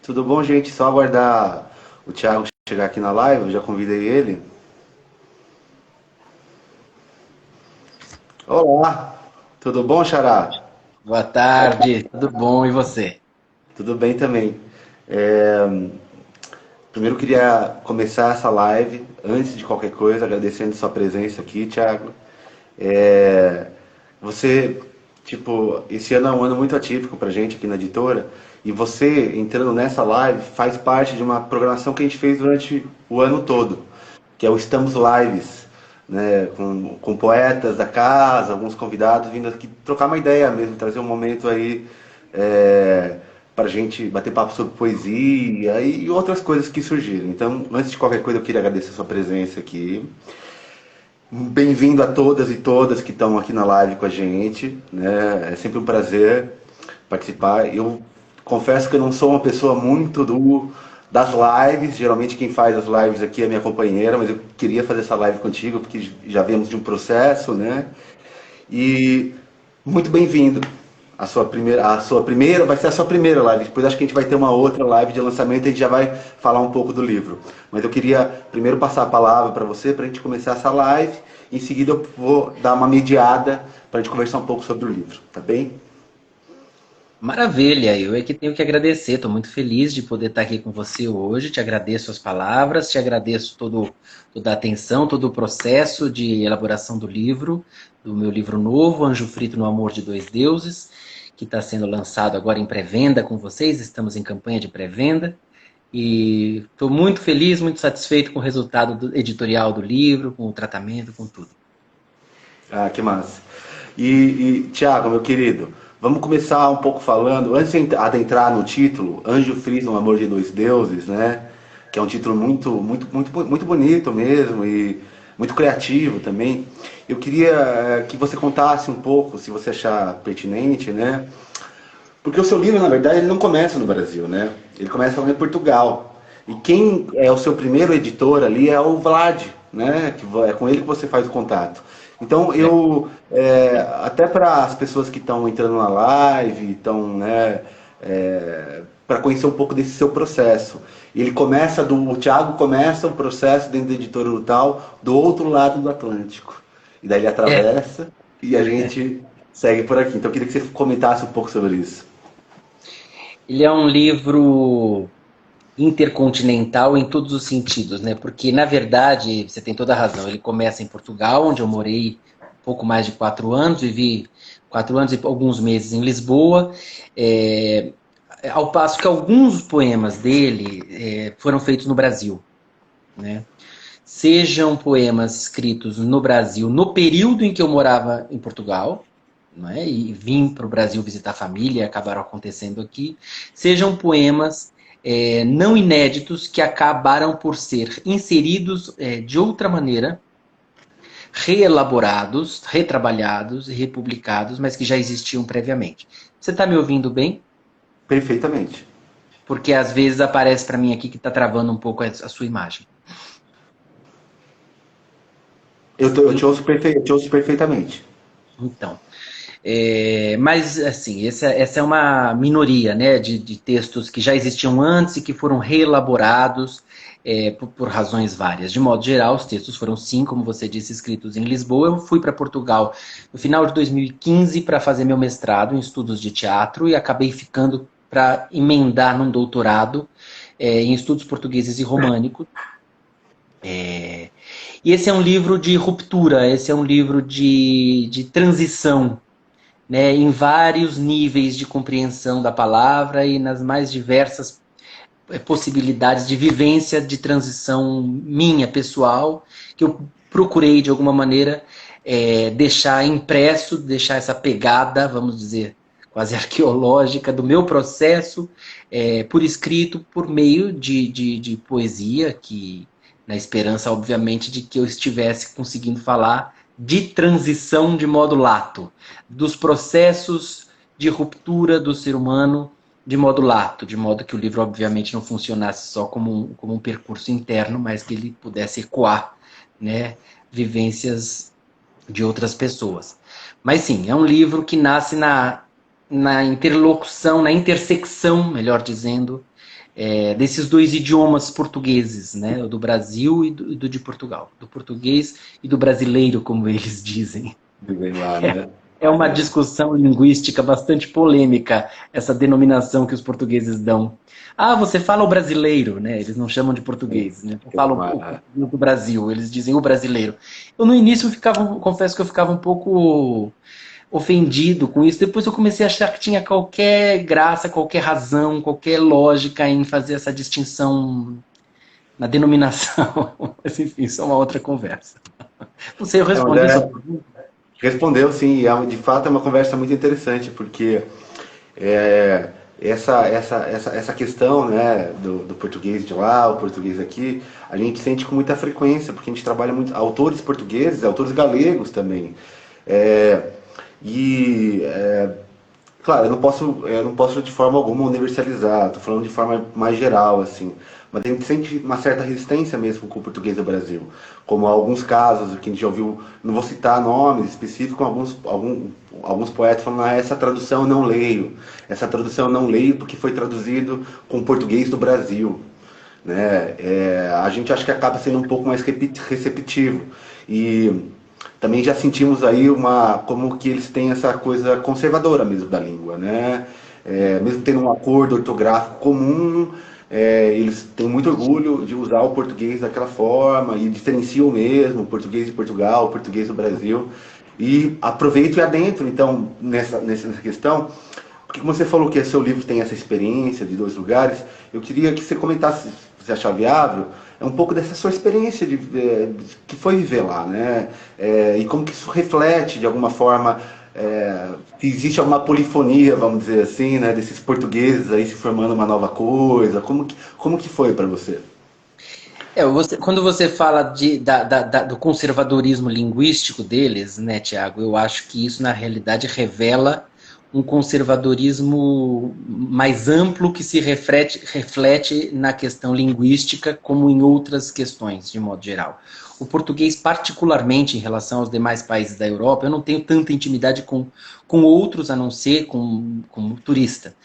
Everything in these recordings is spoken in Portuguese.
Tudo bom, gente? Só aguardar o Thiago chegar aqui na live, eu já convidei ele. Olá, tudo bom, Xará? Boa tarde, tudo bom e você? Tudo bem também. É, Primeiro queria começar essa live, antes de qualquer coisa, agradecendo sua presença aqui, Thiago. É, Você, tipo, esse ano é um ano muito atípico pra gente aqui na editora, e você entrando nessa live faz parte de uma programação que a gente fez durante o ano todo, que é o Estamos Lives, né, com poetas da casa, alguns convidados vindo aqui trocar uma ideia mesmo, trazer um momento aí para a gente bater papo sobre poesia e outras coisas que surgiram. Então, antes de qualquer coisa, eu queria agradecer a sua presença aqui. Bem-vindo a todas e todas que estão aqui na live com a gente, né? É sempre um prazer participar. Eu confesso que eu não sou uma pessoa muito das lives. Geralmente quem faz as lives aqui é minha companheira, mas eu queria fazer essa live contigo porque já viemos de um processo, né? E muito bem-vindo. A sua primeira vai ser a sua primeira live. Depois acho que a gente vai ter uma outra live de lançamento e a gente já vai falar um pouco do livro. Mas eu queria primeiro passar a palavra para você para a gente começar essa live. Em seguida eu vou dar uma mediada para a gente conversar um pouco sobre o livro, tá bem? Maravilha, eu é que tenho que agradecer, estou muito feliz de poder estar aqui com você hoje, te agradeço as palavras, te agradeço toda a atenção, todo o processo de elaboração do livro, do meu livro novo, Anjo Frito no Amor de Dois Deuses, que está sendo lançado agora em pré-venda com vocês, estamos em campanha de pré-venda, e estou muito feliz, muito satisfeito com o resultado editorial do livro, com o tratamento, com tudo. Ah, que massa. E Tiago, meu querido, vamos começar um pouco falando, antes de adentrar no título, Anjo Fris no Amor de Dois Deuses, né? Que é um título muito bonito mesmo e muito criativo também. Eu queria que você contasse um pouco, se você achar pertinente, né? Porque o seu livro, na verdade, ele não começa no Brasil, né? Ele começa lá em Portugal. E quem é o seu primeiro editor ali é o Vlad, né? É com ele que você faz o contato. Então, até para as pessoas que estão entrando na live, estão, né, para conhecer um pouco desse seu processo. O Thiago começa o processo dentro da editora Urtal do outro lado do Atlântico. E daí ele É, atravessa e a gente segue por aqui. Então, eu queria que você comentasse um pouco sobre isso. ele é um livro intercontinental em todos os sentidos, né? Porque, na verdade, você tem toda a razão, ele começa em Portugal, onde eu morei um pouco mais de 4 anos, vivi 4 anos e alguns meses em Lisboa, é, ao passo que alguns poemas dele foram feitos no Brasil, né? Sejam poemas escritos no Brasil no período em que eu morava em Portugal, não é? E vim para o Brasil visitar a família e acabaram acontecendo aqui, sejam poemas não inéditos que acabaram por ser inseridos de outra maneira, reelaborados, retrabalhados e republicados, mas que já existiam previamente. Você está me ouvindo bem? Perfeitamente. Porque às vezes aparece para mim aqui que está travando um pouco a sua imagem. Eu te ouço perfeitamente. Então, mas, assim, essa é uma minoria, né, de textos que já existiam antes e que foram reelaborados por razões várias. De modo geral, os textos foram, sim, como você disse, escritos em Lisboa. Eu fui para Portugal no final de 2015 para fazer meu mestrado em estudos de teatro e acabei ficando para emendar num doutorado em estudos portugueses e românicos. E esse é um livro de ruptura, esse é um livro de transição, né, em vários níveis de compreensão da palavra e nas mais diversas possibilidades de vivência de transição minha, pessoal, que eu procurei, de alguma maneira, deixar impresso, deixar essa pegada, vamos dizer, quase arqueológica do meu processo, por escrito, por meio de poesia, que na esperança, obviamente, de que eu estivesse conseguindo falar de transição de modo lato, dos processos de ruptura do ser humano de modo lato, de modo que o livro, obviamente, não funcionasse só como um percurso interno, mas que ele pudesse ecoar, né, vivências de outras pessoas. Mas sim, é um livro que nasce na interlocução, na intersecção, melhor dizendo, desses dois idiomas portugueses, né? O do Brasil e do de Portugal. Do português e do brasileiro, como eles dizem. Vem lá, né? É uma discussão linguística bastante polêmica, essa denominação que os portugueses dão. Ah, você fala o brasileiro, né? Eles não chamam de português, né? Eu falo o português do Brasil, eles dizem o brasileiro. Eu no início confesso que eu ficava um pouco ofendido com isso. Depois eu comecei a achar que tinha qualquer graça, qualquer razão, qualquer lógica em fazer essa distinção na denominação. Mas enfim, isso é uma outra conversa. Não sei, eu respondi sua pergunta. Respondeu, sim, e de fato é uma conversa muito interessante, porque é, essa questão, né, do português de lá, o português aqui, a gente sente com muita frequência, porque a gente trabalha muito, autores portugueses, autores galegos também. É, claro, eu não posso de forma alguma universalizar, estou falando de forma mais geral, assim. Mas a gente sente uma certa resistência mesmo com o português do Brasil. Como alguns casos que a gente já ouviu, não vou citar nomes específicos, alguns poetas falando, essa tradução eu não leio. Essa tradução eu não leio porque foi traduzido com o português do Brasil. Né? A gente acha que acaba sendo um pouco mais receptivo. E também já sentimos aí como que eles têm essa coisa conservadora mesmo da língua, né? Mesmo tendo um acordo ortográfico comum, eles têm muito orgulho de usar o português daquela forma e diferenciam mesmo o português de Portugal, o português do Brasil. E aproveito e adentro, então, nessa questão, porque como você falou que seu livro tem essa experiência de dois lugares, eu queria que você comentasse, se você achar viável, um pouco dessa sua experiência que foi viver lá, né? E como que isso reflete, de alguma forma, se existe alguma polifonia, vamos dizer assim, né? Desses portugueses aí se formando uma nova coisa. Como que foi para você? Quando você fala do conservadorismo linguístico deles, né, Tiago, eu acho que isso, na realidade, revela um conservadorismo mais amplo que se reflete na questão linguística, como em outras questões, de modo geral. O português, particularmente em relação aos demais países da Europa, eu não tenho tanta intimidade com outros, a não ser como turista.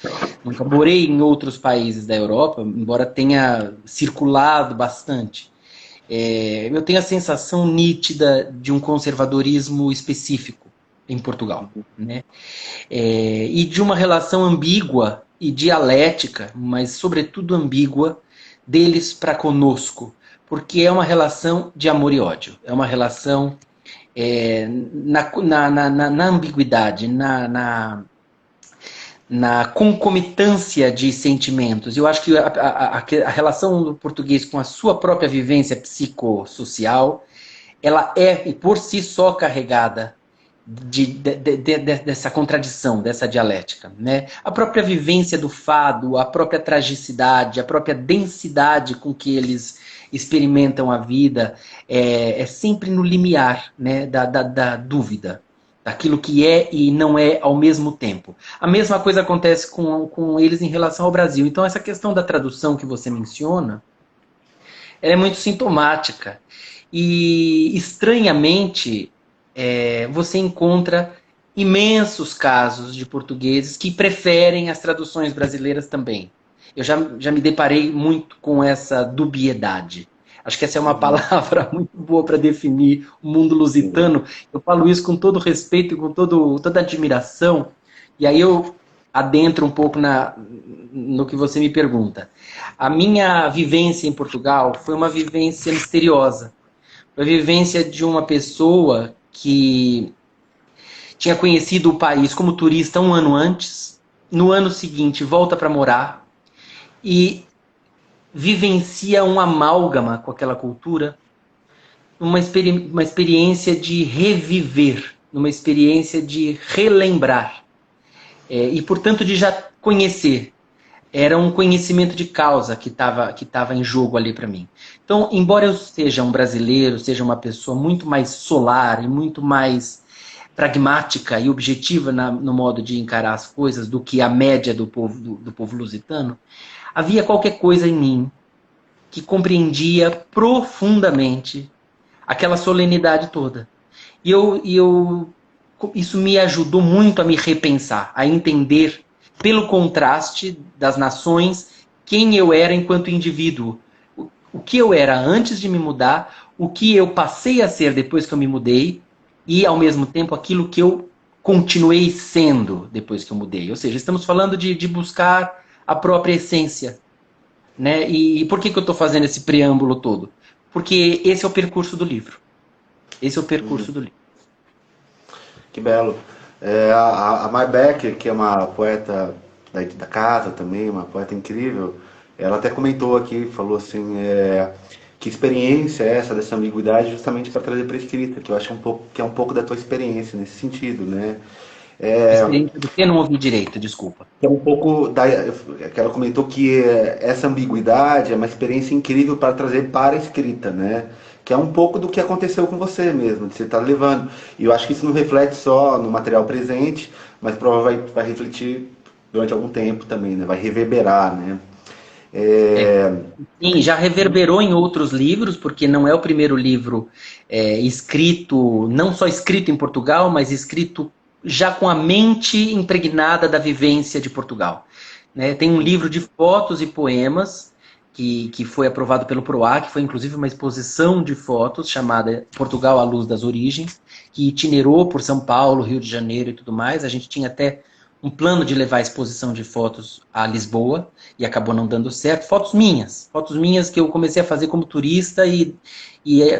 Nunca morei em outros países da Europa, embora tenha circulado bastante. Eu tenho a sensação nítida de um conservadorismo específico em Portugal, né? E de uma relação ambígua e dialética, mas sobretudo ambígua, deles para conosco, porque é uma relação de amor e ódio, é uma relação na ambiguidade, na concomitância de sentimentos. Eu acho que a relação do português com a sua própria vivência psicossocial, ela é, por si só, carregada dessa contradição, dessa dialética, né? A própria vivência do fado, a própria tragicidade, a própria densidade com que eles experimentam a vida é sempre no limiar, né, da dúvida, daquilo que é e não é ao mesmo tempo. A mesma coisa acontece com eles em relação ao Brasil. Então, essa questão da tradução que você menciona, ela é muito sintomática. E, estranhamente, você encontra imensos casos de portugueses que preferem as traduções brasileiras também. Eu já me deparei muito com essa dubiedade. Acho que essa é uma palavra muito boa para definir o mundo lusitano. Eu falo isso com todo respeito e com toda admiração. E aí eu adentro um pouco no que você me pergunta. A minha vivência em Portugal foi uma vivência misteriosa. Foi a vivência de uma pessoa que tinha conhecido o país como turista um ano antes, no ano seguinte volta para morar e vivencia um amálgama com aquela cultura, uma experiência de reviver, uma experiência de relembrar, e portanto de já conhecer. Era um conhecimento de causa que estava em jogo ali para mim. Então, embora eu seja um brasileiro, seja uma pessoa muito mais solar e muito mais pragmática e objetiva no modo de encarar as coisas do que a média do povo lusitano, havia qualquer coisa em mim que compreendia profundamente aquela solenidade toda. E isso me ajudou muito a me repensar, a entender, pelo contraste das nações quem eu era enquanto indivíduo. O que eu era antes de me mudar, o que eu passei a ser depois que eu me mudei e, ao mesmo tempo, aquilo que eu continuei sendo depois que eu mudei. Ou seja, estamos falando de buscar a própria essência, né? E por que eu estou fazendo esse preâmbulo todo? Porque esse é o percurso do livro. Esse é o percurso do livro. Que belo. A Mai Becker, que é uma poeta da casa também, uma poeta incrível, ela até comentou aqui, falou assim, que experiência é essa dessa ambiguidade justamente para trazer para a escrita, que eu acho que é um pouco da tua experiência nesse sentido, né? Experiência do que não ouvi direito, desculpa. Que é um pouco da, que ela comentou que essa ambiguidade é uma experiência incrível para trazer para a escrita, né? Que é um pouco do que aconteceu com você mesmo, de você estar levando. E eu acho que isso não reflete só no material presente, mas provavelmente vai refletir durante algum tempo também, né? Vai reverberar, né? É, Sim, já reverberou em outros livros, porque não é o primeiro livro escrito, não só escrito em Portugal, mas escrito já com a mente impregnada da vivência de Portugal. Né? Tem um livro de fotos e poemas que foi aprovado pelo PROAC, foi inclusive uma exposição de fotos chamada Portugal à Luz das Origens, que itinerou por São Paulo, Rio de Janeiro e tudo mais. A gente tinha até um plano de levar a exposição de fotos a Lisboa, e acabou não dando certo. Fotos minhas que eu comecei a fazer como turista e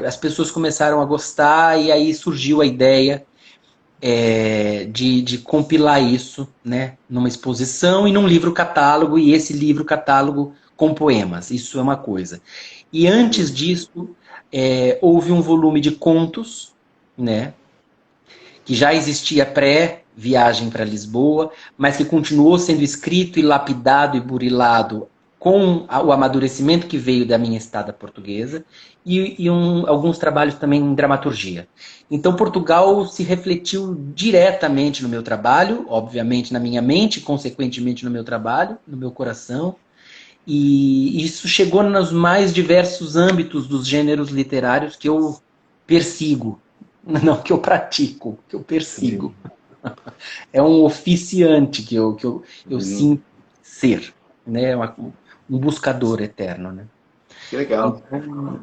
as pessoas começaram a gostar, e aí surgiu a ideia de compilar isso, né, numa exposição e num livro catálogo, e esse livro catálogo com poemas. Isso é uma coisa. E antes disso, houve um volume de contos, né, que já existia pré-viagem para Lisboa, mas que continuou sendo escrito e lapidado e burilado com o amadurecimento que veio da minha estada portuguesa e alguns trabalhos também em dramaturgia. Então Portugal se refletiu diretamente no meu trabalho, obviamente na minha mente, consequentemente no meu trabalho, no meu coração, e isso chegou nos mais diversos âmbitos dos gêneros literários que eu persigo. Não que eu pratico, que eu persigo. É um oficiante que eu sinto ser, né? Um buscador eterno, né? que legal. Então,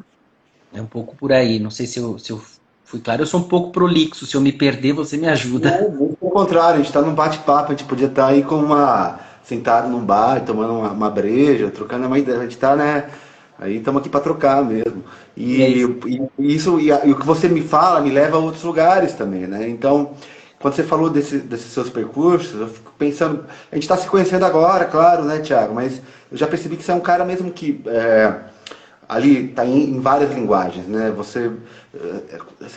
é um pouco por aí. Não sei se eu fui claro. Eu sou um pouco prolixo. Se eu me perder, você me ajuda. Não, muito pelo contrário, a gente está num bate-papo, a gente podia estar aí sentado num bar, tomando uma breja, trocando uma ideia, a gente está, né? Aí estamos aqui para trocar mesmo. E é E, isso. e o que você me fala me leva a outros lugares também, né? Então, quando você falou desses seus percursos, eu fico pensando, a gente está se conhecendo agora, claro, né, Thiago? Mas eu já percebi que você é um cara mesmo que ali está em várias linguagens, né? Você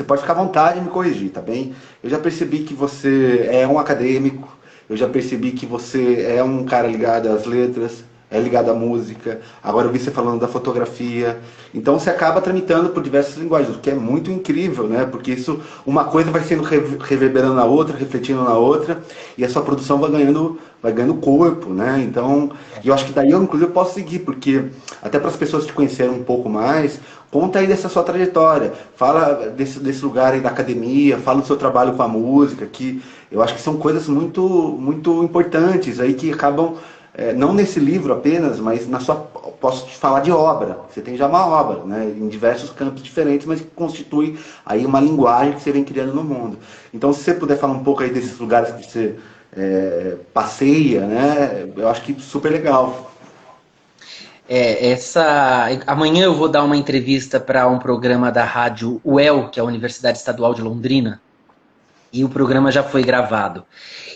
pode ficar à vontade de me corrigir, tá bem? Eu já percebi que você é um acadêmico, eu já percebi que você é um cara ligado às letras, é ligado à música. Agora eu vi você falando da fotografia. Então você acaba tramitando por diversas linguagens, o que é muito incrível, né? Porque isso, uma coisa vai sendo reverberando na outra, refletindo na outra, e a sua produção vai ganhando corpo, né? Então, e eu acho que daí eu inclusive posso seguir, porque até para as pessoas te conhecerem um pouco mais, conta aí dessa sua trajetória, fala desse lugar aí da academia, fala do seu trabalho com a música, que eu acho que são coisas muito, muito importantes aí que acabam não nesse livro apenas, mas posso te falar de obra. Você tem já uma obra, né, em diversos campos diferentes, mas que constitui aí uma linguagem que você vem criando no mundo. Então, se você puder falar um pouco aí desses lugares que você passeia, né, eu acho que super legal. Amanhã eu vou dar uma entrevista para um programa da rádio UEL, que é a Universidade Estadual de Londrina, e o programa já foi gravado.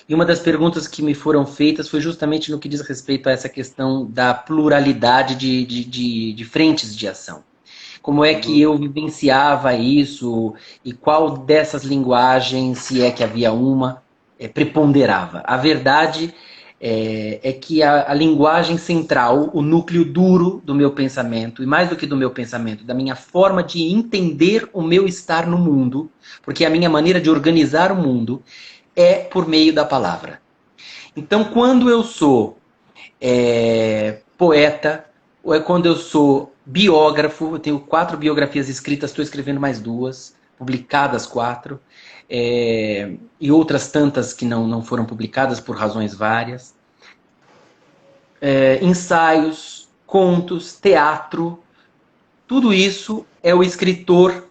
E uma das perguntas que me foram feitas foi justamente no que diz respeito a essa questão da pluralidade de frentes de ação. Como é que eu vivenciava isso e qual dessas linguagens, se é que havia uma, preponderava. A verdade é que a linguagem central, o núcleo duro do meu pensamento, e mais do que do meu pensamento, da minha forma de entender o meu estar no mundo, porque a minha maneira de organizar o mundo é por meio da palavra. Então, quando eu sou poeta, ou é quando eu sou biógrafo, eu tenho 4 biografias escritas, estou escrevendo mais 2, publicadas 4, e outras tantas que não foram publicadas por razões várias. Ensaios, contos, teatro, tudo isso é o escritor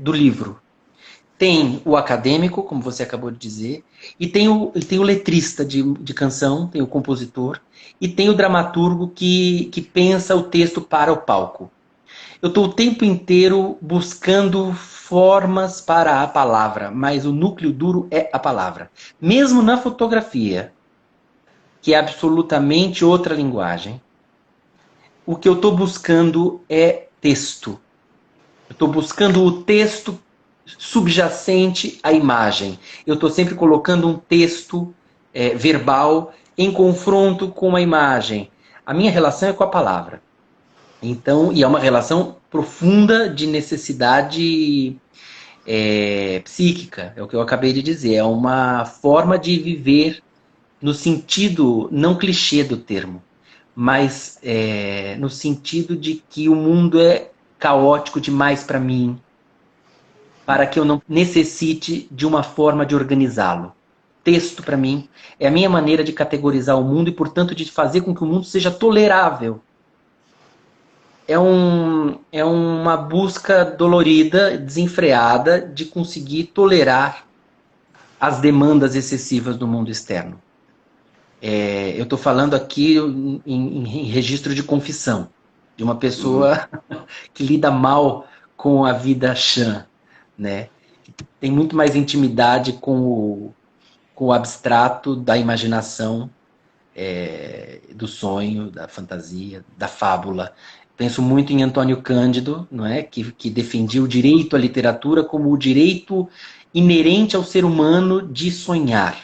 do livro. Tem o acadêmico, como você acabou de dizer, e tem o letrista de canção, tem o compositor, e tem o dramaturgo que pensa o texto para o palco. Eu estou o tempo inteiro buscando formas para a palavra, mas o núcleo duro é a palavra. Mesmo na fotografia, que é absolutamente outra linguagem, o que eu estou buscando é texto. Eu estou buscando o texto subjacente à imagem. Eu estou sempre colocando um texto verbal em confronto com a imagem. A minha relação é com a palavra. Então, e é uma relação profunda de necessidade psíquica, é o que eu acabei de dizer. É uma forma de viver no sentido, não clichê do termo, mas no sentido de que o mundo é caótico demais para mim, para que eu não necessite de uma forma de organizá-lo. Texto, para mim, é a minha maneira de categorizar o mundo e, portanto, de fazer com que o mundo seja tolerável. É uma busca dolorida, desenfreada, de conseguir tolerar as demandas excessivas do mundo externo. Eu estou falando aqui em registro de confissão, de uma pessoa que lida mal com a vida chã, né? Tem muito mais intimidade com o abstrato da imaginação, do sonho, da fantasia, da fábula. Penso muito em Antônio Cândido, não é? que defendia o direito à literatura como o direito inerente ao ser humano de sonhar.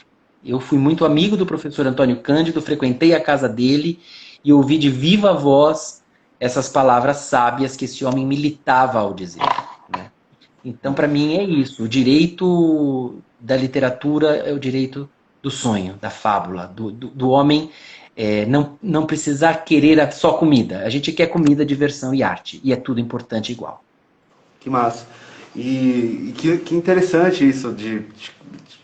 Eu fui muito amigo do professor Antônio Cândido, frequentei a casa dele e ouvi de viva voz essas palavras sábias que esse homem militava ao dizer, né? Então, para mim, é isso. O direito da literatura é o direito do sonho, da fábula, do homem não precisar querer só comida. A gente quer comida, diversão e arte. E é tudo importante igual. Que massa. E que interessante isso de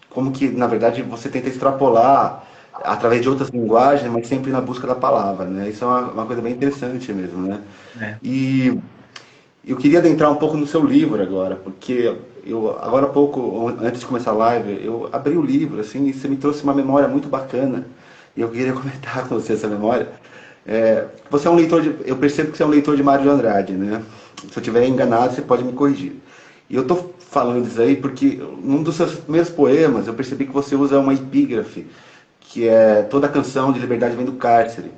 como que, na verdade, você tenta extrapolar através de outras linguagens, mas sempre na busca da palavra, né? Isso é uma coisa bem interessante mesmo, né? E eu queria adentrar um pouco no seu livro agora, porque eu, agora há pouco, antes de começar a live, eu abri o livro, assim, e você me trouxe uma memória muito bacana, e eu queria comentar com você essa memória. Você é um leitor eu percebo que você é um leitor de Mário de Andrade, né? Se eu estiver enganado, você pode me corrigir. E eu estou falando isso aí porque num dos seus primeiros poemas eu percebi que você usa uma epígrafe, que é toda canção de liberdade vem do cárcere.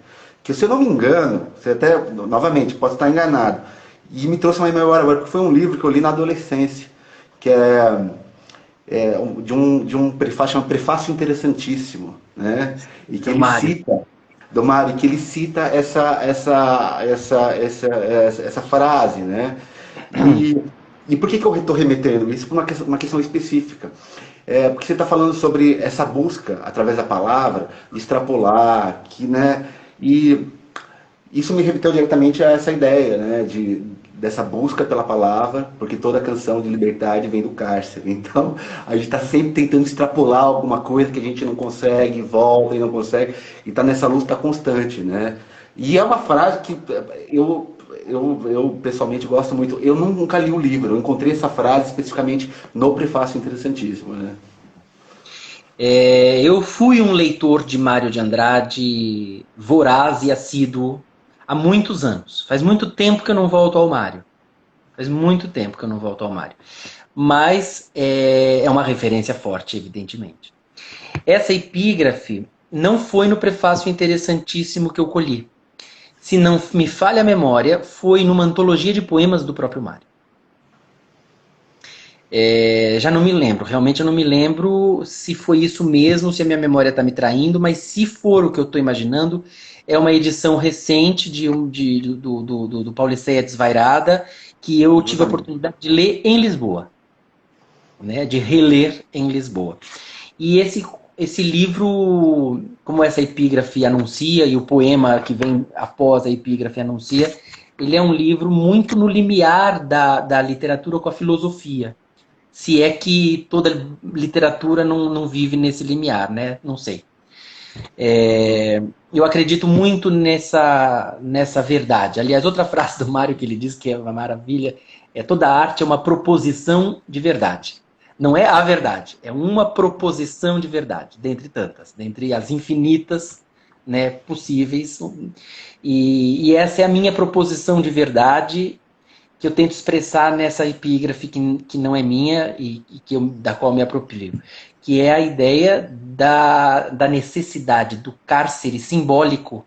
Que se eu não me engano, você até, novamente, pode estar enganado, e me trouxe uma memória agora, porque foi um livro que eu li na adolescência, que de um prefácio, chama Prefácio Interessantíssimo, né? E que ele cita do Mário, que ele cita essa frase, né? E por que eu estou remetendo isso? Por uma questão específica. Porque você está falando sobre essa busca, através da palavra, de extrapolar, né? E isso me remeteu diretamente a essa ideia, né? Dessa busca pela palavra, porque toda canção de liberdade vem do cárcere. Então, a gente está sempre tentando extrapolar alguma coisa que a gente não consegue, volta e não consegue, e está nessa luta constante, né? E é uma frase que eu pessoalmente gosto muito. Eu nunca li o livro, eu encontrei essa frase especificamente no prefácio Interessantíssimo, né? Eu fui um leitor de Mário de Andrade voraz e assíduo há muitos anos. Faz muito tempo que eu não volto ao Mário. Faz muito tempo que eu não volto ao Mário. Mas é uma referência forte, evidentemente. Essa epígrafe não foi no prefácio Interessantíssimo que eu colhi. Se não me falha a memória, foi numa antologia de poemas do próprio Mário. Já não me lembro, realmente eu não me lembro se foi isso mesmo, se a minha memória está me traindo, mas se for o que eu estou imaginando, é uma edição recente do Pauliceia Desvairada, que eu tive a oportunidade de ler em Lisboa, né, de reler em Lisboa. E esse livro, como essa epígrafe anuncia, e o poema que vem após a epígrafe anuncia, ele é um livro muito no limiar da literatura com a filosofia. Se é que toda literatura não vive nesse limiar, né? Não sei. Eu acredito muito nessa verdade. Aliás, outra frase do Mário que ele diz que é uma maravilha, toda arte é uma proposição de verdade. Não é a verdade, é uma proposição de verdade, dentre tantas, dentre as infinitas, né, possíveis. E essa é a minha proposição de verdade que eu tento expressar nessa epígrafe que não é minha e da qual me aproprio, que é a ideia da necessidade do cárcere simbólico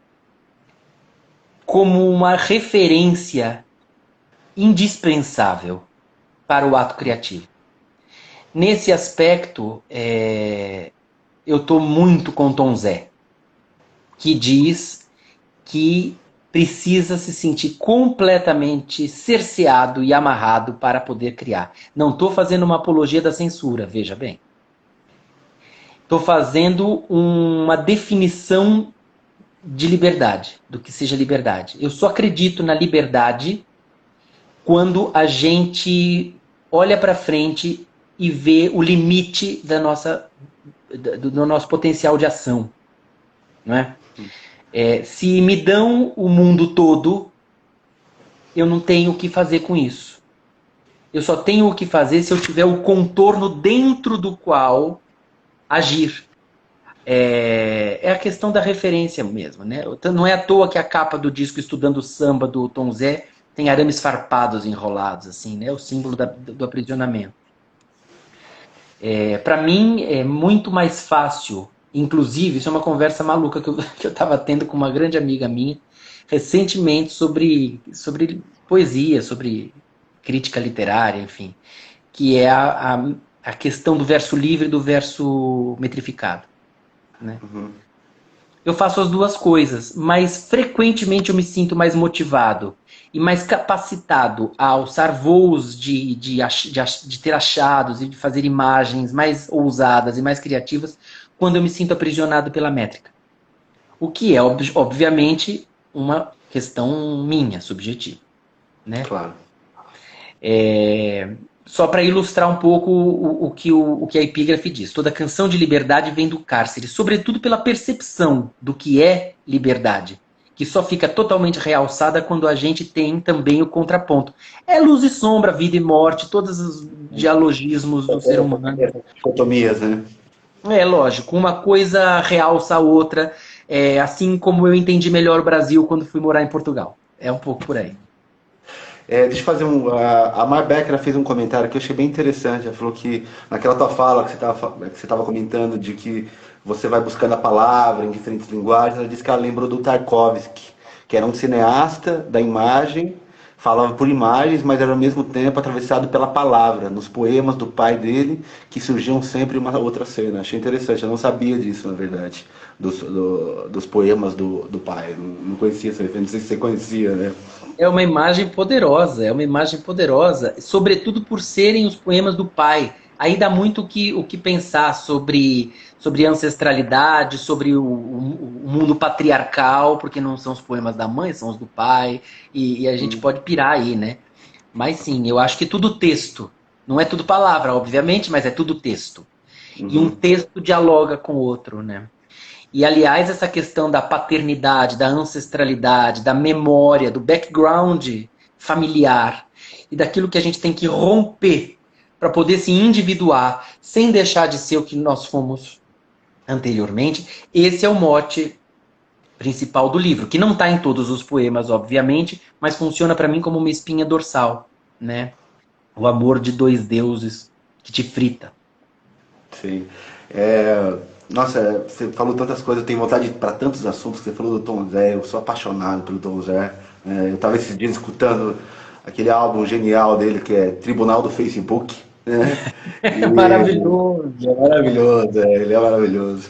como uma referência indispensável para o ato criativo. Nesse aspecto, eu estou muito com Tom Zé, que diz que precisa se sentir completamente cerceado e amarrado para poder criar. Não estou fazendo uma apologia da censura, veja bem. Estou fazendo uma definição de liberdade, do que seja liberdade. Eu só acredito na liberdade quando a gente olha para frente e vê o limite do nosso potencial de ação, não é? Se me dão o mundo todo, eu não tenho o que fazer com isso. Eu só tenho o que fazer se eu tiver o contorno dentro do qual agir. É a questão da referência mesmo, né? Não é à toa que a capa do disco Estudando Samba do Tom Zé tem arames farpados enrolados, assim, né? O símbolo do aprisionamento. Para mim é muito mais fácil, inclusive, isso é uma conversa maluca que eu estava tendo com uma grande amiga minha recentemente sobre poesia, sobre crítica literária, enfim, que é a questão do verso livre e do verso metrificado, né? Uhum. Eu faço as duas coisas, mas frequentemente eu me sinto mais motivado e mais capacitado a alçar voos de ter achados e de fazer imagens mais ousadas e mais criativas quando eu me sinto aprisionado pela métrica. O que é, obviamente, uma questão minha, subjetiva, né? Claro. Só para ilustrar um pouco o que a epígrafe diz. Toda canção de liberdade vem do cárcere, sobretudo pela percepção do que é liberdade, que só fica totalmente realçada quando a gente tem também o contraponto. É luz e sombra, vida e morte, todos os dialogismos do ser humano. Dicotomias, né? É lógico, uma coisa realça a outra, assim como eu entendi melhor o Brasil quando fui morar em Portugal. É um pouco por aí. Deixa eu fazer a Mar Becker fez um comentário que eu achei bem interessante. Ela falou que naquela tua fala que você estava comentando de que você vai buscando a palavra em diferentes linguagens, ela disse que ela lembrou do Tarkovsky, que era um cineasta da imagem, falava por imagens, mas era ao mesmo tempo atravessado pela palavra, nos poemas do pai dele, que surgiam sempre uma outra cena. Achei interessante, eu não sabia disso, na verdade, dos poemas do pai. Não conhecia essa referência, não sei se você conhecia, né? É uma imagem poderosa, sobretudo por serem os poemas do pai. Aí dá muito o que pensar sobre ancestralidade, sobre o mundo patriarcal, porque não são os poemas da mãe, são os do pai, e a gente pode pirar aí, né? Mas sim, eu acho que tudo texto. Não é tudo palavra, obviamente, mas é tudo texto. E um Uhum. texto dialoga com o outro, né? E, aliás, essa questão da paternidade, da ancestralidade, da memória, do background familiar e daquilo que a gente tem que romper para poder se individuar sem deixar de ser o que nós fomos anteriormente, esse é o mote principal do livro, que não está em todos os poemas, obviamente, mas funciona para mim como uma espinha dorsal, né? O amor de dois deuses que te frita. Sim. Nossa, você falou tantas coisas, eu tenho vontade para tantos assuntos. Você falou do Tom Zé, eu sou apaixonado pelo Tom Zé. Eu estava esses dias escutando aquele álbum genial dele que é Tribunal do Facebook, né? É E maravilhoso. é maravilhoso, ele é maravilhoso.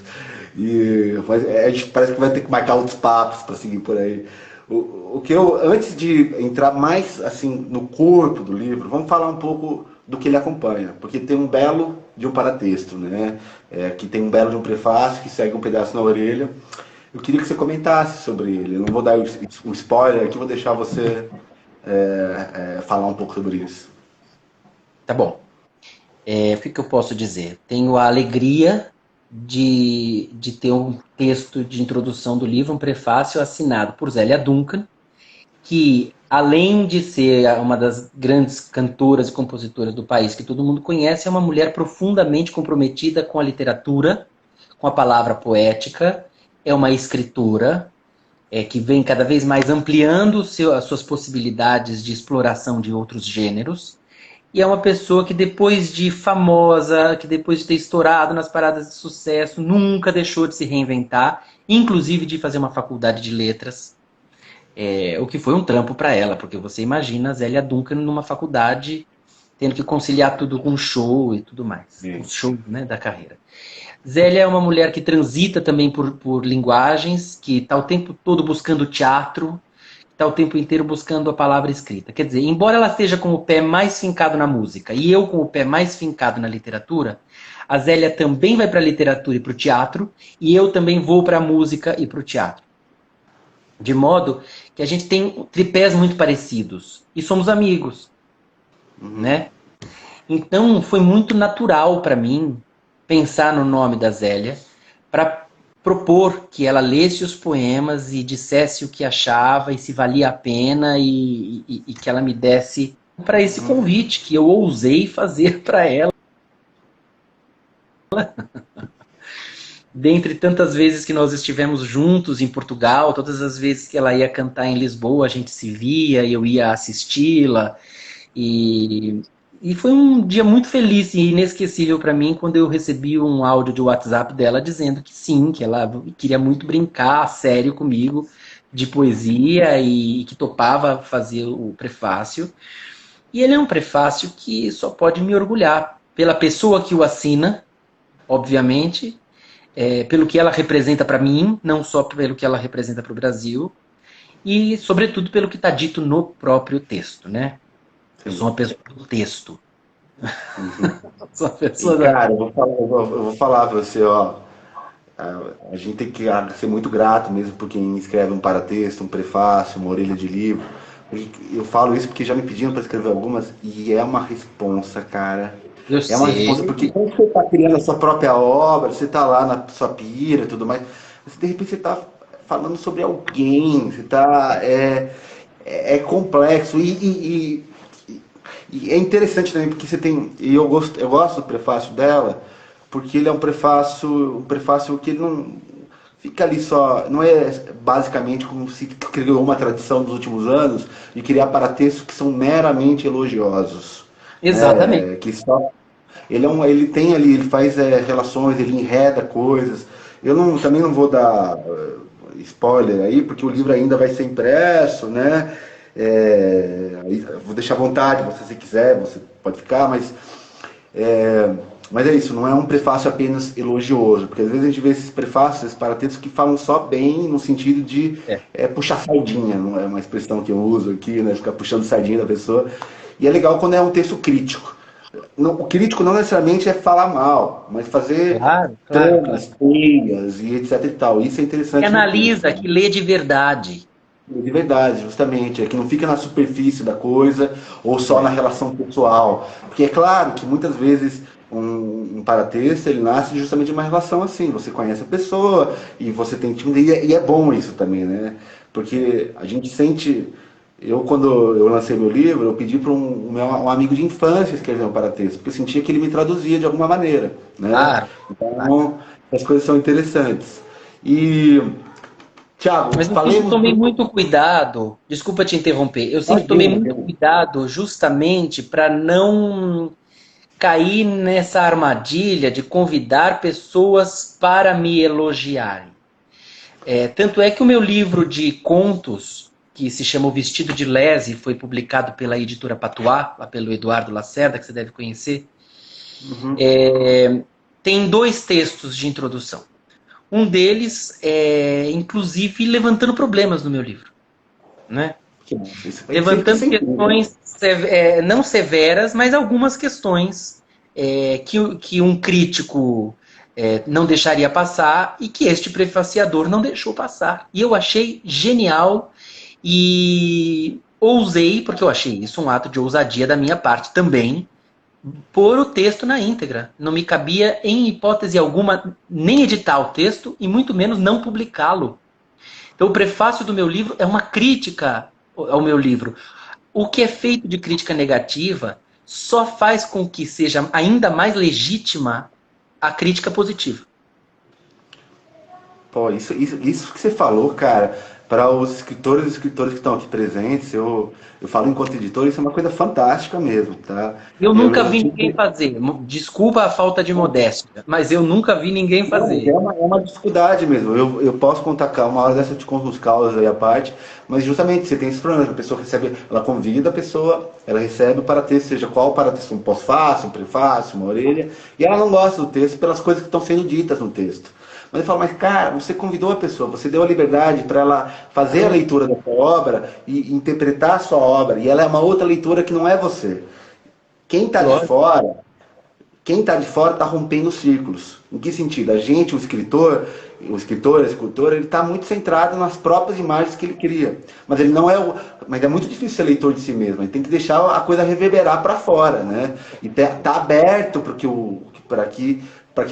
Mas a gente parece que vai ter que marcar outros papos para seguir por aí. O que eu, antes de entrar mais assim no corpo do livro, vamos falar um pouco do que ele acompanha, porque tem um belo de um paratexto, né? Que tem um belo de um prefácio que segue um pedaço na orelha. Eu queria que você comentasse sobre ele. Eu não vou dar o spoiler aqui, vou deixar você falar um pouco sobre isso. Tá bom. O que eu posso dizer? Tenho a alegria de ter um texto de introdução do livro, um prefácio assinado por Zélia Duncan, que, além de ser uma das grandes cantoras e compositoras do país que todo mundo conhece, é uma mulher profundamente comprometida com a literatura, com a palavra poética, é uma escritora que vem cada vez mais ampliando as suas possibilidades de exploração de outros gêneros, e é uma pessoa que depois de famosa, que depois de ter estourado nas paradas de sucesso, nunca deixou de se reinventar, inclusive de fazer uma faculdade de letras, o que foi um trampo para ela, porque você imagina a Zélia Duncan numa faculdade tendo que conciliar tudo com show e tudo mais, o show, né, da carreira. Zélia é uma mulher que transita também por linguagens, que está o tempo todo buscando teatro, está o tempo inteiro buscando a palavra escrita. Quer dizer, embora ela esteja com o pé mais fincado na música e eu com o pé mais fincado na literatura, a Zélia também vai para a literatura e para o teatro, e eu também vou para a música e para o teatro. De modo que a gente tem tripés muito parecidos e somos amigos, né? Então foi muito natural para mim pensar no nome da Zélia para propor que ela lesse os poemas e dissesse o que achava e se valia a pena e que ela me desse para esse convite que eu ousei fazer para ela. Dentre tantas vezes que nós estivemos juntos em Portugal, todas as vezes que ela ia cantar em Lisboa, a gente se via e eu ia assisti-la. E foi um dia muito feliz e inesquecível para mim quando eu recebi um áudio de WhatsApp dela dizendo que sim, que ela queria muito brincar a sério comigo de poesia e que topava fazer o prefácio. E ele é um prefácio que só pode me orgulhar pela pessoa que o assina, obviamente, pelo que ela representa para mim, não só pelo que ela representa para o Brasil, e, sobretudo, pelo que está dito no próprio texto, né? Eu sou uma pessoa do texto. Sou uma pessoa Cara, eu vou falar pra você, ó. A gente tem que ser muito grato mesmo por quem escreve um paratexto, um prefácio, uma orelha de livro. Eu falo isso porque já me pediram para escrever algumas e é uma responsa, cara. Eu É uma sei. responsa porque quando você está criando a sua própria obra, você está lá na sua pira e tudo mais, você, de repente você está falando sobre alguém, você está é complexo e é interessante também porque você tem, e eu gosto do prefácio dela, porque ele é um prefácio que ele não fica ali só, não é basicamente como se criou uma tradição dos últimos anos de criar paratextos que são meramente elogiosos, Exatamente. né? Que só ele tem ali, ele faz relações, ele enreda coisas. Também não vou dar spoiler aí, porque o livro ainda vai ser impresso, né? Vou deixar à vontade, se quiser, você pode ficar, mas é isso, não é um prefácio apenas elogioso, porque às vezes a gente vê esses prefácios, esses paratextos que falam só bem no sentido de puxar sardinha, não é uma expressão que eu uso aqui, né? Ficar puxando sardinha da pessoa. E é legal quando é um texto crítico. O crítico não necessariamente é falar mal, mas fazer tramas, teias e etc e tal. Isso é interessante. Que analisa, que lê de verdade. De verdade, justamente. É que não fica na superfície da coisa ou só na relação pessoal. Porque é claro que muitas vezes um paratexto, ele nasce justamente de uma relação assim. Você conhece a pessoa e você tem intimidade. E é bom isso também, né? Porque a gente sente... quando eu lancei meu livro, eu pedi para um amigo de infância escrever um paratexto, porque eu sentia que ele me traduzia de alguma maneira, né? Então, as coisas são interessantes. E, Thiago, mas eu sempre tomei muito cuidado, desculpa te interromper, eu sempre tomei muito cuidado justamente para não cair nessa armadilha de convidar pessoas para me elogiarem. Tanto é que o meu livro de contos, que se chama O Vestido de Lese, foi publicado pela editora Patois, lá pelo Eduardo Lacerda, que você deve conhecer. Tem 2 textos de introdução. Um deles é, inclusive, levantando problemas no meu livro, né? Levantando questões não severas, mas algumas questões que um crítico não deixaria passar e que este prefaciador não deixou passar. E eu achei genial e ousei, porque eu achei isso um ato de ousadia da minha parte também, pôr o texto na íntegra. Não me cabia, em hipótese alguma, nem editar o texto e muito menos não publicá-lo. Então, o prefácio do meu livro é uma crítica ao meu livro. O que é feito de crítica negativa só faz com que seja ainda mais legítima a crítica positiva. Pô, isso que você falou, cara, para os escritores e escritores que estão aqui presentes, eu falo enquanto editor, isso é uma coisa fantástica mesmo, tá? Eu nunca Eu vi ninguém tive, fazer. Desculpa a falta de modéstia, mas eu nunca vi ninguém Não, fazer. é uma dificuldade mesmo. Eu posso contar, uma hora dessa eu te conto os causos aí à parte, mas justamente você tem esse problema, a pessoa recebe, ela convida a pessoa, ela recebe o paratexto, seja qual paratexto, um pós-fácil, um prefácio, uma orelha, e ela não gosta do texto pelas coisas que estão sendo ditas no texto. Mas eu falo, mas cara, você convidou a pessoa, você deu a liberdade para ela fazer a leitura da sua obra e interpretar a sua obra, e ela é uma outra leitura que não é você. Quem está de Lógico. fora quem está de fora está rompendo círculos. Em que sentido? A gente, o escritor, a escultora, ele está muito centrado nas próprias imagens que ele cria. Mas ele não é o. Mas é muito difícil ser leitor de si mesmo. Ele tem que deixar a coisa reverberar para fora, né? E tá aberto para que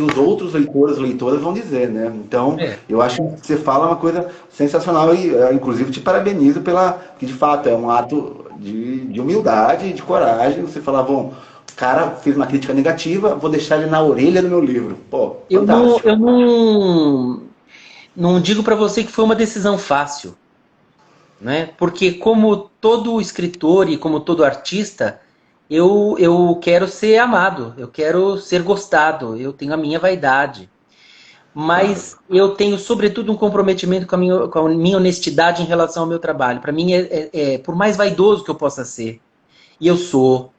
os outros leitores, leitoras vão dizer, né? Então, É. eu acho que você fala uma coisa sensacional e, inclusive, te parabenizo que de fato é um ato de humildade, de coragem. Você falar, bom, cara fez uma crítica negativa, vou deixar ele na orelha do meu livro. Pô, Eu não, fantástico. eu não, não digo para você que foi uma decisão fácil, né? Porque como todo escritor e como todo artista, eu quero ser amado, eu quero ser gostado, eu tenho a minha vaidade. Claro. Mas eu tenho, sobretudo, um comprometimento com a minha honestidade em relação ao meu trabalho. Para mim, por mais vaidoso que eu possa ser, e eu sou,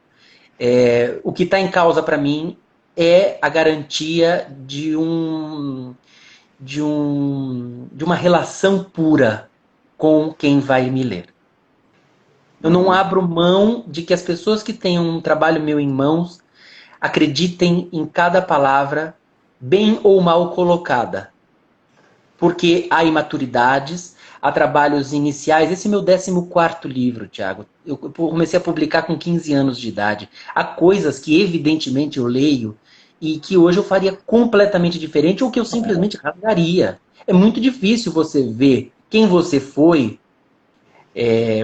o que está em causa para mim é a garantia de uma relação pura com quem vai me ler. Eu não Uhum. abro mão de que as pessoas que tenham um trabalho meu em mãos acreditem em cada palavra, bem ou mal colocada. Porque há imaturidades, há trabalhos iniciais. Esse é meu 14º livro, Tiago. Eu comecei a publicar com 15 anos de idade. Há coisas que, evidentemente, eu leio e que hoje eu faria completamente diferente ou que eu simplesmente rasgaria. É muito difícil você ver quem você foi,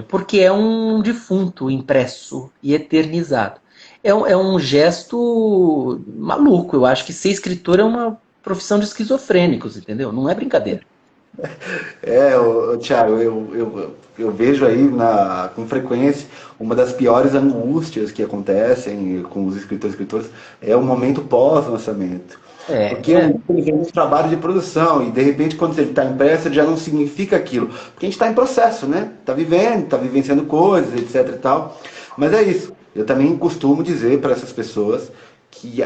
porque é um defunto impresso e eternizado. É um gesto maluco. Eu acho que ser escritor é uma profissão de esquizofrênicos, entendeu? Não é brincadeira. Thiago, eu vejo aí com frequência uma das piores angústias que acontecem com os escritores e escritoras é o momento pós-lançamento. É, Porque o é. livro vem um trabalho de produção e de repente quando ele está impresso ele já não significa aquilo. Porque a gente está em processo, né? Está vivendo, está vivenciando coisas, etc e tal. Mas é isso. Eu também costumo dizer para essas pessoas que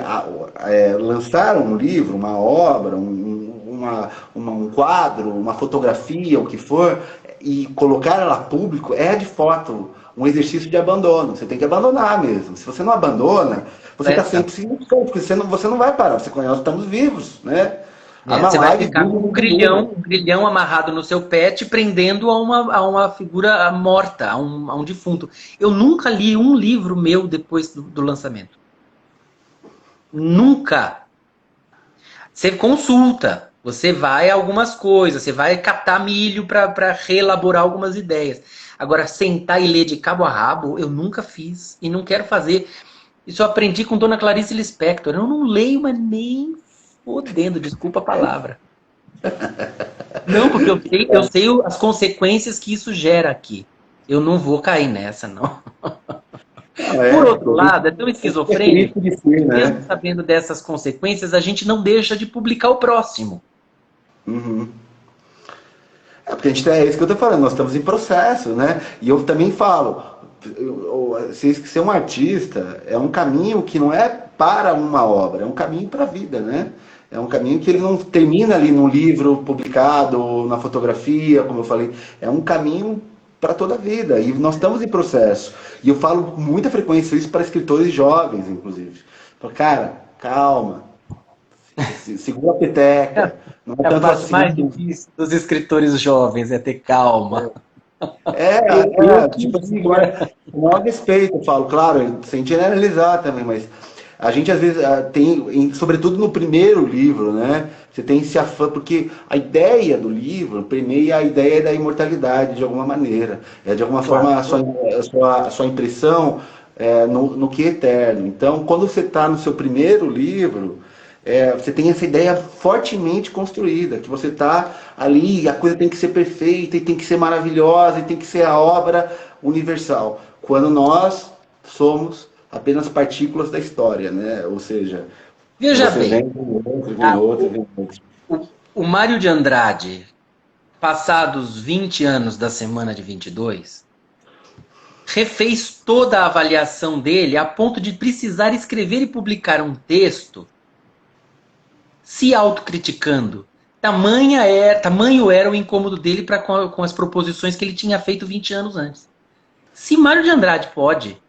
lançar um livro, uma obra, um quadro, uma fotografia, o que for, e colocar ela a público é de fato um exercício de abandono. Você tem que abandonar mesmo. Se você não abandona, você está Essa. sempre se buscando, porque você não vai parar. Você conhece, nós estamos vivos, né? A Você vai live ficar dura com muito dura. um grilhão amarrado no seu pé, te prendendo a uma figura morta, a um defunto. Eu nunca li um livro meu depois do lançamento. Nunca. Você consulta, você vai a algumas coisas, você vai catar milho para reelaborar algumas ideias. Agora, sentar e ler de cabo a rabo, eu nunca fiz e não quero fazer. Isso eu aprendi com Dona Clarice Lispector. Eu não leio, mas nem fodendo, desculpa a palavra. Não, porque eu sei as consequências que isso gera aqui. Eu não vou cair nessa, não. Não, Por outro isso lado, é tão é crítico esquizofrênico de si, que mesmo né? sabendo dessas consequências, a gente não deixa de publicar o próximo. Uhum. Porque é isso que eu estou falando, nós estamos em processo, né? E eu também falo, ser um artista é um caminho que não é para uma obra, é um caminho para a vida, né? É um caminho que ele não termina ali num livro publicado, na fotografia, como eu falei, é um caminho para toda a vida. E nós estamos em processo. E eu falo com muita frequência isso para escritores jovens, inclusive. Falo, cara, calma, segura a peteca, não é É a tanto parte mais assim. difícil dos escritores jovens, é ter calma. Tipo assim, com maior respeito, eu falo, claro, sem generalizar também, mas a gente às vezes sobretudo no primeiro livro, né? Você tem esse afã, porque a ideia do livro permeia a ideia da imortalidade de alguma maneira. É de alguma Claro. forma a sua impressão no que é eterno. Então, quando você está no seu primeiro livro, você tem essa ideia fortemente construída, que você está ali, a coisa tem que ser perfeita, e tem que ser maravilhosa, e tem que ser a obra universal. Quando nós somos apenas partículas da história, né? Ou seja, Veja você bem, vem com outro, vem a- outro, o, vem outro. o Mário de Andrade, passados 20 anos da Semana de 22, refez toda a avaliação dele a ponto de precisar escrever e publicar um texto se autocriticando. Tamanho era o incômodo dele com as proposições que ele tinha feito 20 anos antes. Se Mário de Andrade pode,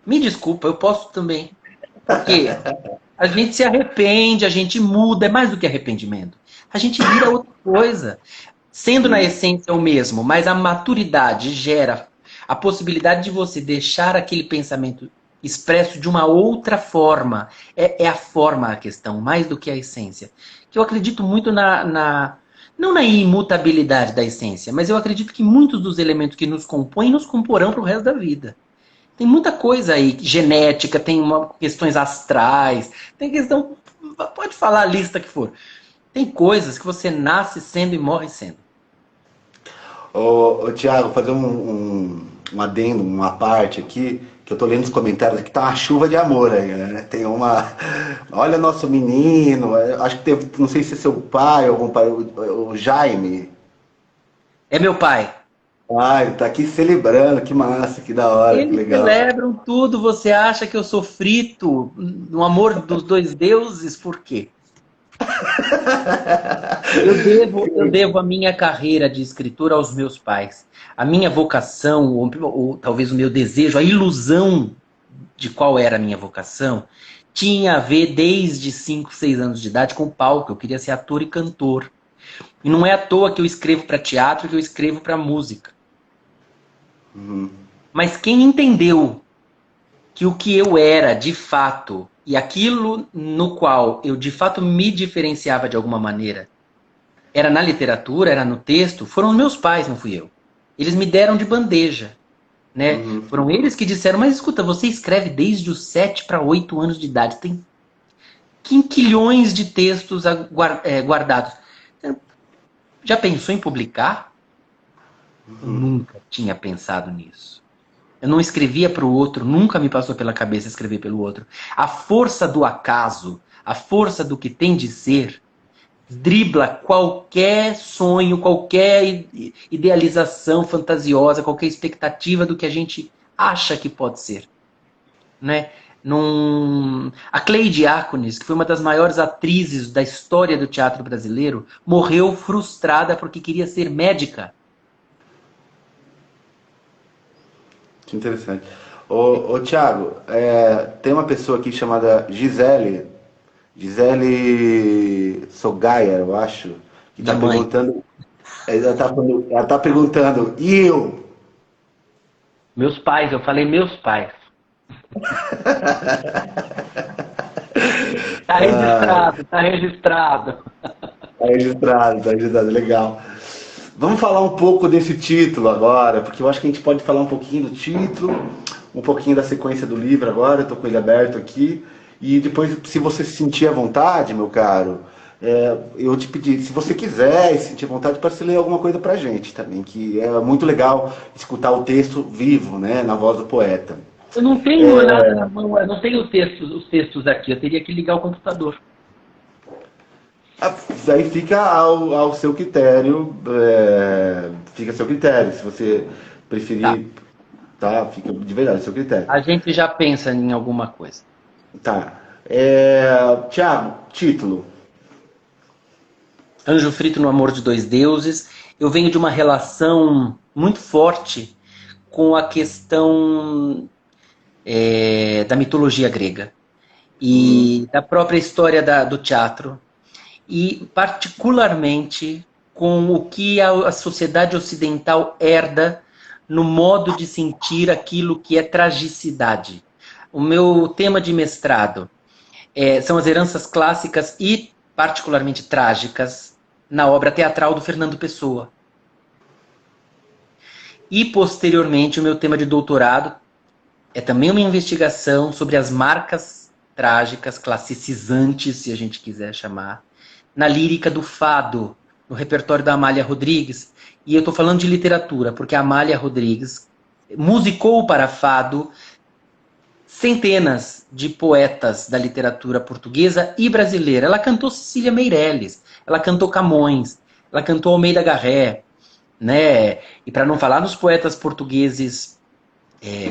me desculpa, eu posso também. Porque a gente se arrepende, a gente muda, é mais do que arrependimento. A gente vira outra coisa. Sendo na essência o mesmo, mas a maturidade gera a possibilidade de você deixar aquele pensamento expresso de uma outra forma. É a forma a questão, mais do que a essência. Que eu acredito muito não na imutabilidade da essência, mas eu acredito que muitos dos elementos que nos compõem nos comporão para o resto da vida. Tem muita coisa aí, genética, tem questões astrais, tem questão. Pode falar a lista que for. Tem coisas que você nasce sendo e morre sendo. Ô, Tiago, fazer um adendo, uma parte aqui, que eu tô lendo os comentários aqui, tá uma chuva de amor aí, né? Tem uma. Olha nosso menino, acho que teve, não sei se é seu pai, algum pai, o Jaime. É meu pai. Ah, ele tá aqui celebrando, que massa, que da hora, que Eles legal. celebram tudo. Você acha que eu sou frito no amor dos dois deuses? Por quê? Eu devo a minha carreira de escritor aos meus pais. A minha vocação, ou talvez o meu desejo, a ilusão de qual era a minha vocação, tinha a ver desde 5, 6 anos de idade com o palco. Eu queria ser ator e cantor. E não é à toa que eu escrevo para teatro, que eu escrevo para música. Mas quem entendeu que o que eu era de fato e aquilo no qual eu de fato me diferenciava de alguma maneira era na literatura, era no texto, foram os meus pais, não fui eu. Eles me deram de bandeja, né? Foram eles que disseram, mas escuta, você escreve desde os 7 para 8 anos de idade, tem quinquilhões de textos guardados. Já pensou em publicar? Eu nunca tinha pensado nisso. Eu não escrevia para o outro, nunca me passou pela cabeça escrever pelo outro. A força do acaso, a força do que tem de ser, dribla qualquer sonho, qualquer idealização fantasiosa, qualquer expectativa do que a gente acha que pode ser. Né? A Cleide Diáconis, que foi uma das maiores atrizes da história do teatro brasileiro, morreu frustrada porque queria ser médica. Que interessante. Ô Thiago, tem uma pessoa aqui chamada Gisele Sogaia, eu acho, que está Minha mãe. perguntando, ela tá perguntando, e eu? Meus pais, eu falei meus pais. Tá registrado, tá registrado. Tá registrado, legal. Vamos falar um pouco desse título agora, porque eu acho que a gente pode falar um pouquinho do título, um pouquinho da sequência do livro agora, eu tô com ele aberto aqui, e depois, se você se sentir à vontade, meu caro, eu te pedi, se você quiser e se sentir à vontade, para você ler alguma coisa pra gente também, que é muito legal escutar o texto vivo, né, na voz do poeta. Eu não tenho nada na mão, eu não tenho os textos aqui, eu teria que ligar o computador. Aí fica ao seu critério, fica a seu critério, se você Tá. preferir, tá? Fica de verdade, ao seu critério. A gente já pensa em alguma coisa. Tá. Tiago, título. Anjo Frito no Amor de Dois Deuses. Eu venho de uma relação muito forte com a questão da mitologia grega e da própria história do teatro, e particularmente com o que a sociedade ocidental herda no modo de sentir aquilo que é tragicidade. O meu tema de mestrado são as heranças clássicas e particularmente trágicas na obra teatral do Fernando Pessoa. E, posteriormente, o meu tema de doutorado é também uma investigação sobre as marcas trágicas, classicizantes, se a gente quiser chamar, na lírica do fado, no repertório da Amália Rodrigues. E eu estou falando de literatura, porque a Amália Rodrigues musicou para fado centenas de poetas da literatura portuguesa e brasileira. Ela cantou Cecília Meirelles, ela cantou Camões, ela cantou Almeida Garré, né? E para não falar nos poetas portugueses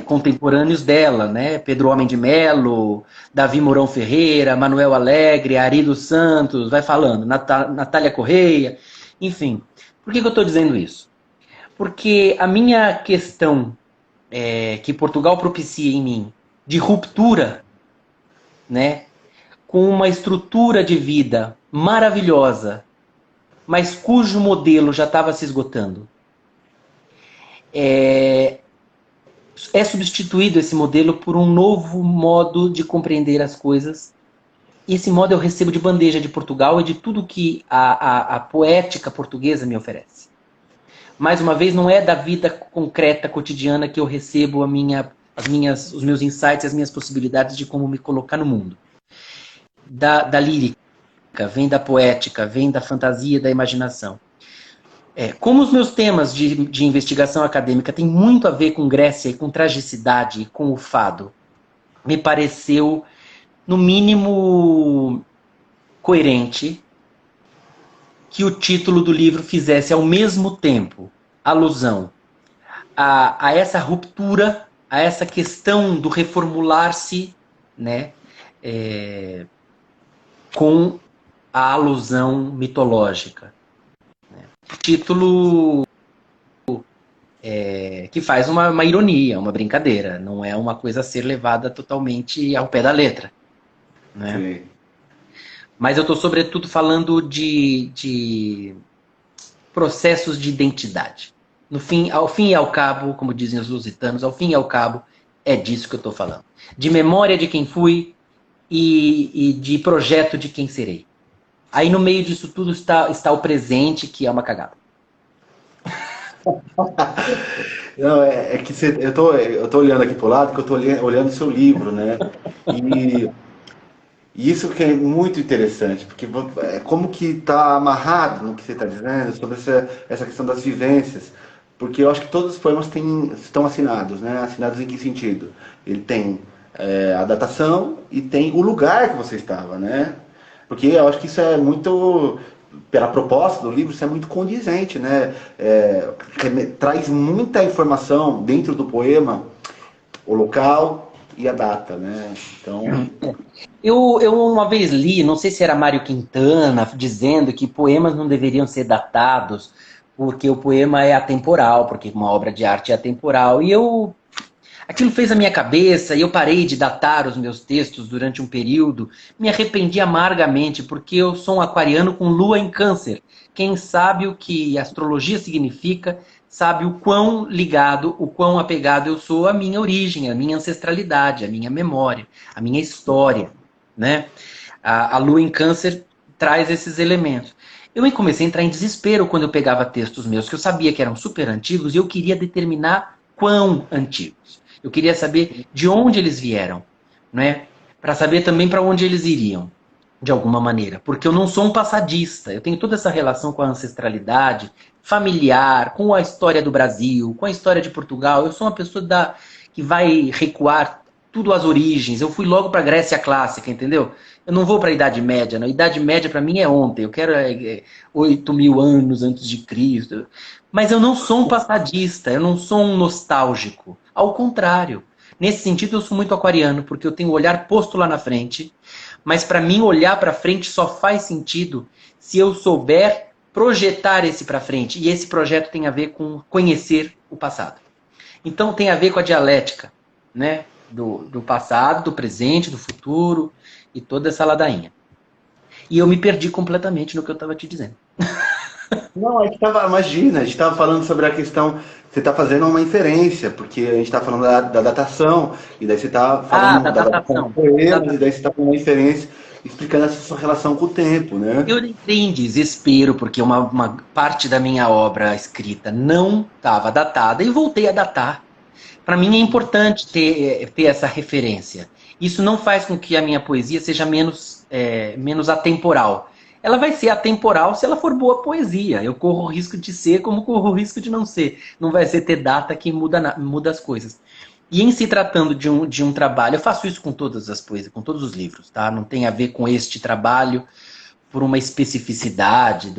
contemporâneos dela, né? Pedro Homem de Melo, Davi Mourão Ferreira, Manuel Alegre, Ari dos Santos, vai falando, Natália Correia, enfim. Por que eu estou dizendo isso? Porque a minha questão que Portugal propicia em mim de ruptura, né? Com uma estrutura de vida maravilhosa, mas cujo modelo já estava se esgotando. É substituído esse modelo por um novo modo de compreender as coisas. E esse modo eu recebo de bandeja de Portugal e de tudo que a poética portuguesa me oferece. Mais uma vez, não é da vida concreta, cotidiana, que eu recebo os meus insights, as minhas possibilidades de como me colocar no mundo. Da lírica, vem da poética, vem da fantasia, da imaginação. Como os meus temas de investigação acadêmica têm muito a ver com Grécia e com tragicidade e com o fado, me pareceu, no mínimo, coerente que o título do livro fizesse ao mesmo tempo alusão a essa ruptura, a essa questão do reformular-se, né, com a alusão mitológica. Título que faz uma ironia, uma brincadeira, não é uma coisa a ser levada totalmente ao pé da letra, né? Sim. Mas eu estou sobretudo falando de processos de identidade. Ao fim e ao cabo, como dizem os lusitanos, ao fim e ao cabo, é disso que eu estou falando. De memória de quem fui e de projeto de quem serei. Aí no meio disso tudo está o presente, que é uma cagada. Não, que eu tô olhando aqui pro lado, que eu tô olhando o seu livro, né? E isso que é muito interessante, porque como que está amarrado no que você está dizendo sobre essa questão das vivências. Porque eu acho que todos os poemas estão assinados, né? Assinados em que sentido? Ele tem a datação e tem o lugar que você estava, né? Porque eu acho que isso é muito, pela proposta do livro, isso é muito condizente, né? Traz muita informação dentro do poema, o local e a data, né? Então... Eu uma vez li, não sei se era Mário Quintana, dizendo que poemas não deveriam ser datados, porque o poema é atemporal, porque uma obra de arte é atemporal. E aquilo fez a minha cabeça, e eu parei de datar os meus textos durante um período. Me arrependi amargamente, porque eu sou um aquariano com lua em câncer. Quem sabe o que astrologia significa, sabe o quão ligado, o quão apegado eu sou à minha origem, à minha ancestralidade, à minha memória, à minha história, né? A lua em câncer traz esses elementos. Eu comecei a entrar em desespero quando eu pegava textos meus, que eu sabia que eram super antigos, e eu queria determinar quão antigos. Eu queria saber de onde eles vieram, né? Para saber também para onde eles iriam, de alguma maneira. Porque eu não sou um passadista, eu tenho toda essa relação com a ancestralidade familiar, com a história do Brasil, com a história de Portugal. Eu sou uma pessoa que vai recuar tudo às origens. Eu fui logo para a Grécia clássica, entendeu? Eu não vou para a Idade Média. Não. A Idade Média para mim é ontem. Eu quero 8.000 anos antes de Cristo. Mas eu não sou um passadista, eu não sou um nostálgico. Ao contrário. Nesse sentido, eu sou muito aquariano, porque eu tenho o olhar posto lá na frente. Mas para mim, olhar para frente só faz sentido se eu souber projetar esse para frente. E esse projeto tem a ver com conhecer o passado. Então tem a ver com a dialética, né? Do passado, do presente, do futuro e toda essa ladainha. E eu me perdi completamente no que eu estava te dizendo. Não, imagina, a gente estava falando sobre a questão, você está fazendo uma inferência, porque a gente está falando da datação, e daí você está Ah, falando da da datação dos datação. poemas, e daí você está fazendo uma inferência, explicando essa sua relação com o tempo, né? Eu entrei em desespero porque uma parte da minha obra escrita não estava datada e voltei a datar. Para mim é importante ter essa referência. Isso não faz com que a minha poesia seja menos atemporal. Ela vai ser atemporal se ela for boa poesia. Eu corro o risco de ser como corro o risco de não ser. Não vai ser ter data que muda as coisas. E em se tratando de um trabalho, eu faço isso com todas as poesias, com todos os livros, tá? Não tem a ver com este trabalho por uma especificidade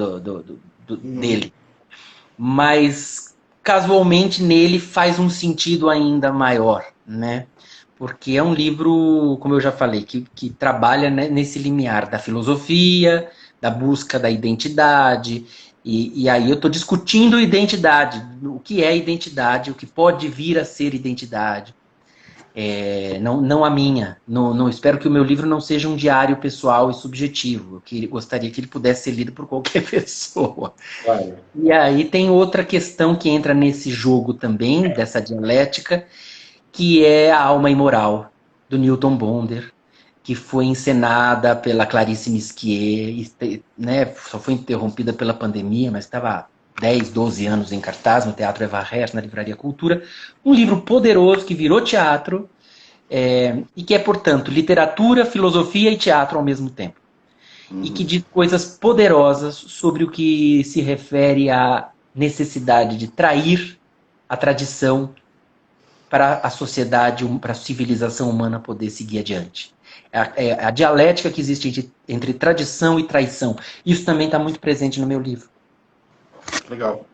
Uhum. dele. Mas casualmente nele faz um sentido ainda maior, né? Porque é um livro, como eu já falei, que trabalha, né, nesse limiar da filosofia, da busca da identidade, e aí eu estou discutindo identidade, o que é identidade, o que pode vir a ser identidade. Não a minha. Não espero que o meu livro não seja um diário pessoal e subjetivo. Gostaria que ele pudesse ser lido por qualquer pessoa. Claro. E aí tem outra questão que entra nesse jogo também, dessa dialética, que é a Alma Imoral, do Newton Bonder, que foi encenada pela Clarice Nisquier, né, só foi interrompida pela pandemia, mas estava há 10, 12 anos em cartaz no Teatro Eva Herz, na Livraria Cultura. Um livro poderoso que virou teatro, e que é, portanto, literatura, filosofia e teatro ao mesmo tempo. E que Uhum. diz coisas poderosas sobre o que se refere à necessidade de trair a tradição para a sociedade, para a civilização humana poder seguir adiante. É a dialética que existe entre tradição e traição. Isso também está muito presente no meu livro. Legal.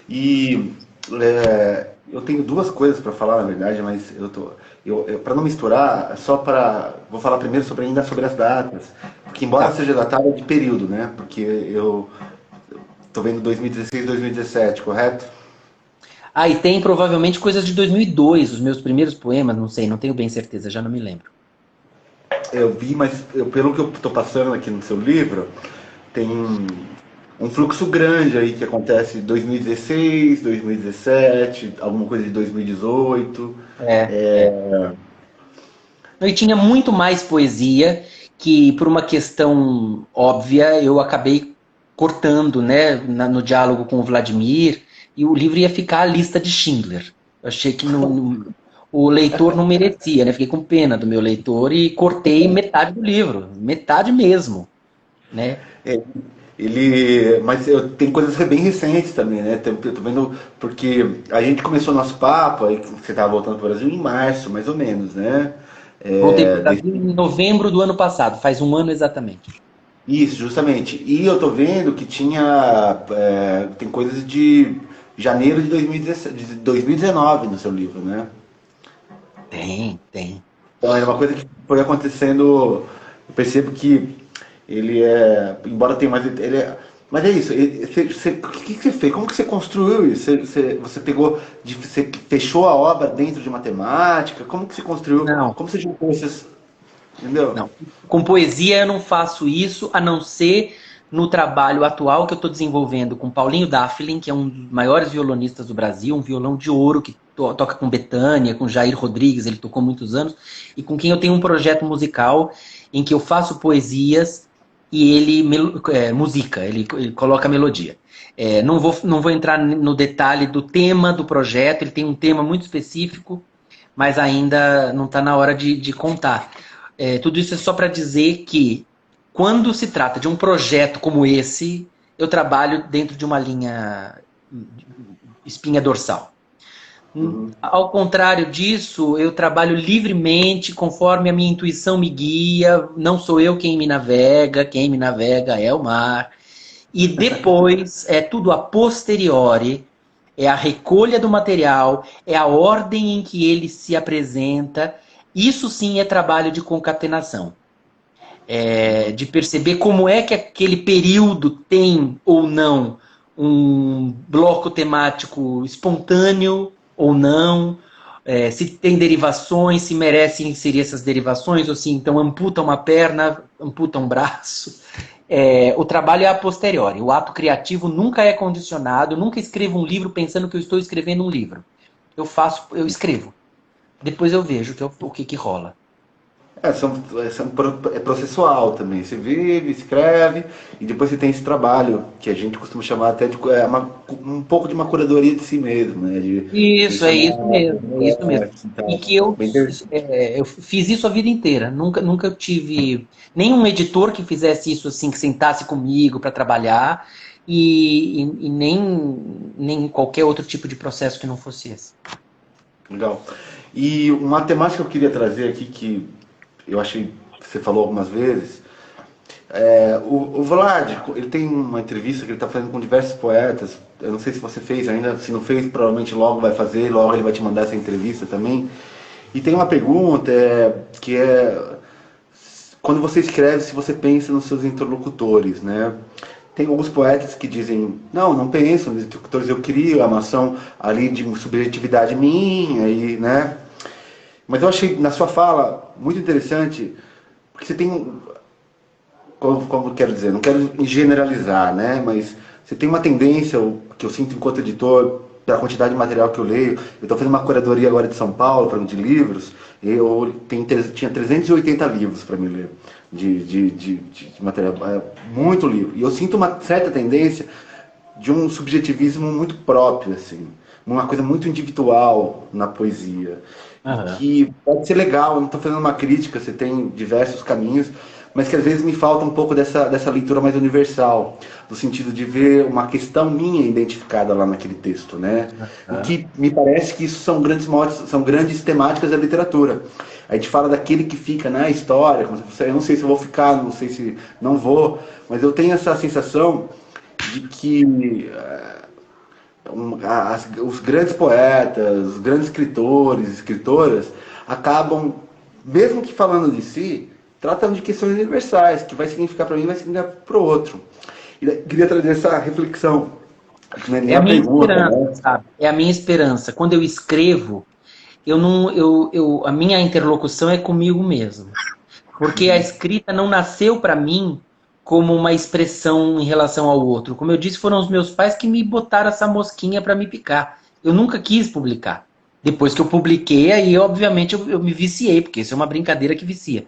E eu tenho duas coisas para falar, na verdade, mas para não misturar, vou falar primeiro ainda sobre as datas, porque embora Tá. seja datada de período, né? Porque eu tô vendo 2016, 2017, correto? Ah, e tem provavelmente coisas de 2002, os meus primeiros poemas, não sei, não tenho bem certeza, já não me lembro. Eu vi, mas pelo que eu tô passando aqui no seu livro, tem um fluxo grande aí que acontece em 2016, 2017, alguma coisa de 2018. É. E tinha muito mais poesia que, por uma questão óbvia, eu acabei cortando, né, no diálogo com o Vladimir, e o livro ia ficar a lista de Schindler. Eu achei que o leitor não merecia, né? Fiquei com pena do meu leitor e cortei metade do livro, metade mesmo, né? É, mas tem coisas bem recentes também, né? Eu tô vendo, porque a gente começou nosso papo, aí que você estava voltando para o Brasil em março, mais ou menos, né? Voltei para É, o Brasil em novembro do ano passado, faz um ano exatamente. isso, justamente. E eu tô vendo que tem coisas de janeiro de 2017, de 2019 no seu livro, né? Tem, tem. Então é uma coisa que foi acontecendo. Eu percebo que embora tenha mais, mas é isso. O que você fez? Como que você construiu isso? Você pegou, você fechou a obra dentro de matemática? Como que você construiu? Não, Como você juntou esses, entendeu? não. Com poesia eu não faço isso, a não ser no trabalho atual que eu estou desenvolvendo com Paulinho Daflin, que é um dos maiores violonistas do Brasil, um violão de ouro que toca com Bethânia, com Jair Rodrigues, ele tocou muitos anos, e com quem eu tenho um projeto musical em que eu faço poesias e ele musica, ele coloca melodia. Não vou entrar no detalhe do tema do projeto, ele tem um tema muito específico, mas ainda não está na hora de contar. Tudo isso é só para dizer que, quando se trata de um projeto como esse, eu trabalho dentro de uma linha espinha dorsal. Uhum. Ao contrário disso, eu trabalho livremente, conforme a minha intuição me guia. Não sou eu quem me navega é o mar. E depois é tudo a posteriori, é a recolha do material, é a ordem em que ele se apresenta. Isso sim é trabalho de concatenação. De perceber como é que aquele período tem ou não um bloco temático espontâneo ou não, se tem derivações, se merece inserir essas derivações, ou se então amputa uma perna, amputa um braço. O trabalho é a posteriori. O ato criativo nunca é condicionado. Eu nunca escrevo um livro pensando que eu estou escrevendo um livro. Eu escrevo. Depois eu vejo o que rola. É processual também. Você vive, escreve, e depois você tem esse trabalho, que a gente costuma chamar até de um pouco de uma curadoria de si mesmo, né? De Isso, é selecionar isso mesmo, é isso mesmo. e E tal. que eu, Bem interessante. eu fiz isso a vida inteira. Nunca tive nenhum editor que fizesse isso assim, que sentasse comigo para trabalhar, e nem qualquer outro tipo de processo que não fosse esse. Legal. E uma temática que eu queria trazer aqui, que eu achei que você falou algumas vezes, o Vlad, ele tem uma entrevista que ele está fazendo com diversos poetas. Eu não sei se você fez ainda, se não fez, provavelmente logo vai fazer, logo ele vai te mandar essa entrevista também. E tem uma pergunta que é quando você escreve, se você pensa nos seus interlocutores, né? Tem alguns poetas que dizem, não penso nos interlocutores, eu crio a noção ali de subjetividade minha, e, né? Mas eu achei na sua fala muito interessante, porque você tem como quero dizer, não quero generalizar, né? Mas você tem uma tendência, que eu sinto enquanto editor, pela quantidade de material que eu leio. Eu estou fazendo uma curadoria agora de São Paulo, de livros, e tinha 380 livros para me ler, de material, muito livro. E eu sinto uma certa tendência de um subjetivismo muito próprio, assim, uma coisa muito individual na poesia. E Aham. que pode ser legal, eu não estou fazendo uma crítica, você tem diversos caminhos, mas que às vezes me falta um pouco dessa leitura mais universal, no sentido de ver uma questão minha identificada lá naquele texto, né? O Aham. que me parece que isso são grandes motes, são grandes temáticas da literatura. A gente fala daquele que fica na história, eu não sei se eu vou ficar, não sei se não vou, mas eu tenho essa sensação de que os grandes poetas, os grandes escritores, escritoras, acabam, mesmo que falando de si, tratando de questões universais, que vai significar para mim, vai significar para o outro. E queria trazer essa reflexão, que não é nem É a uma minha pergunta, esperança, né? sabe? É a minha esperança. Quando eu escrevo, a minha interlocução é comigo mesmo. Porque a escrita não nasceu para mim como uma expressão em relação ao outro. Como eu disse, foram os meus pais que me botaram essa mosquinha para me picar. Eu nunca quis publicar. Depois que eu publiquei, aí obviamente eu me viciei, porque isso é uma brincadeira que vicia.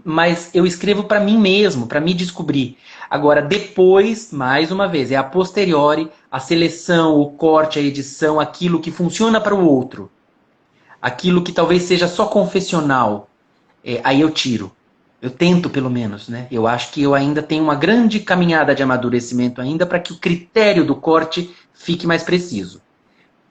Mas eu escrevo para mim mesmo, para me descobrir. Agora, depois, mais uma vez, é a posteriori, a seleção, o corte, a edição, aquilo que funciona para o outro. Aquilo que talvez seja só confessional, aí eu tiro. Eu tento, pelo menos, né? Eu acho que eu ainda tenho uma grande caminhada de amadurecimento ainda para que o critério do corte fique mais preciso.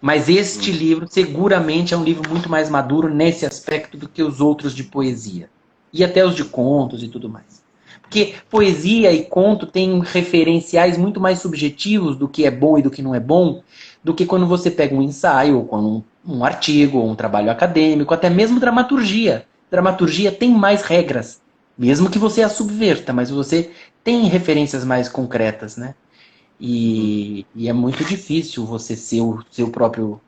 Mas este livro seguramente é um livro muito mais maduro nesse aspecto do que os outros de poesia. E até os de contos e tudo mais. Porque poesia e conto têm referenciais muito mais subjetivos do que é bom e do que não é bom, do que quando você pega um ensaio, ou quando um artigo, ou um trabalho acadêmico, até mesmo dramaturgia. Dramaturgia tem mais regras, mesmo que você a subverta, mas você tem referências mais concretas, né? E é muito difícil você ser o seu próprio